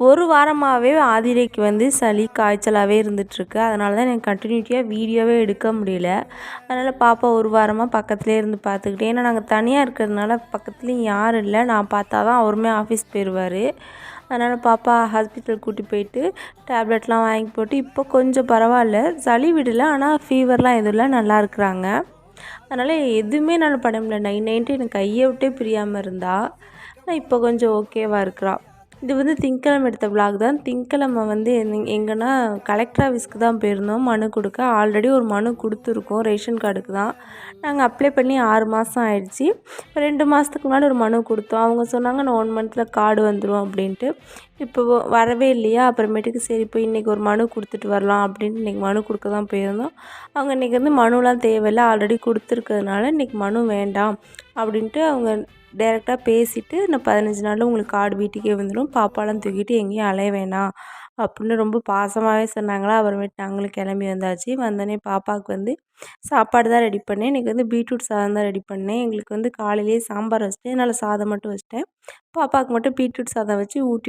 ஒரு வாரமாகவே ஆதிரைக்கு வந்து சளி காய்ச்சலாகவே இருந்துகிட்ருக்கு. அதனால தான் எனக்கு கண்டினியூட்டியாக வீடியோவே எடுக்க முடியல. அதனால் பாப்பா ஒரு வாரமாக பக்கத்துலேயே இருந்து பார்த்துக்கிட்டேன். ஏன்னா நாங்கள் தனியாக இருக்கிறதுனால பக்கத்துலேயும் யாரும் இல்லை. நான் பார்த்தா தான் அவருமே ஆஃபீஸ் போயிடுவார். அதனால் பாப்பா ஹாஸ்பிட்டல் கூட்டி போயிட்டு டேப்லெட்லாம் வாங்கி போட்டு இப்போ கொஞ்சம் பரவாயில்ல. சளி விடல, ஆனால் ஃபீவர்லாம் எதுவும் இல்லை, நல்லா இருக்கிறாங்க. அதனால் எதுவுமே என்னால் பண்ண முடியல. நைன்ட்டு எனக்கு கையை விட்டே பிரியாமல் இருந்தா. ஆனால் இப்போ கொஞ்சம் ஓகேவாக இருக்கிறா. இது வந்து திங்கக்கிழமை எடுத்த விலாக் தான். திங்கக்கிழமை வந்து எங்கன்னா கலெக்டர் ஆஃபீஸ்க்கு தான் போயிருந்தோம் மனு கொடுக்க. ஆல்ரெடி ஒரு மனு கொடுத்துருக்கோம், ரேஷன் கார்டுக்கு தான். நாங்கள் அப்ளை பண்ணி 6 மாதம் ஆயிடுச்சு. 2 மாதத்துக்கு முன்னாடி ஒரு மனு கொடுத்தோம். அவங்க சொன்னாங்க நான் 1 மந்த்தில் கார்டு வந்துடும் அப்படின்ட்டு. இப்போ வரவே இல்லையா, அப்புறமேட்டுக்கு சரி இப்போ இன்றைக்கி ஒரு மனு கொடுத்துட்டு வரலாம் அப்படின்ட்டு இன்றைக்கி மனு கொடுக்க தான் போயிருந்தோம். அவங்க இன்றைக்கி வந்து மனுலாம் தேவையில்லை, ஆல்ரெடி கொடுத்துருக்கிறதுனால இன்றைக்கி மனு வேண்டாம் அப்படின்ட்டு அவங்க டைரெக்டாக பேசிவிட்டு இன்னும் 15 நாளில் உங்களுக்கு கார்டு வீட்டுக்கே வந்துடும், பாப்பாலாம் தூக்கிட்டு எங்கேயும் அலைய வேணாம் அப்படின்னு ரொம்ப பாசமாகவே சொன்னாங்களா. அப்புறமேட்டு நாங்களும் கிளம்பி வந்தாச்சு. வந்தோடனே பாப்பாவுக்கு வந்து சாப்பாடு தான் ரெடி பண்ணேன். இன்றைக்கி வந்து பீட்ரூட் சாதம் தான் ரெடி பண்ணேன். எங்களுக்கு வந்து காலையிலேயே சாம்பார் வச்சுட்டேன், அதனால் சாதம் மட்டும் வச்சுட்டேன். பாப்பாவுக்கு மட்டும் பீட்ரூட் சாதம் வச்சு ஊட்டி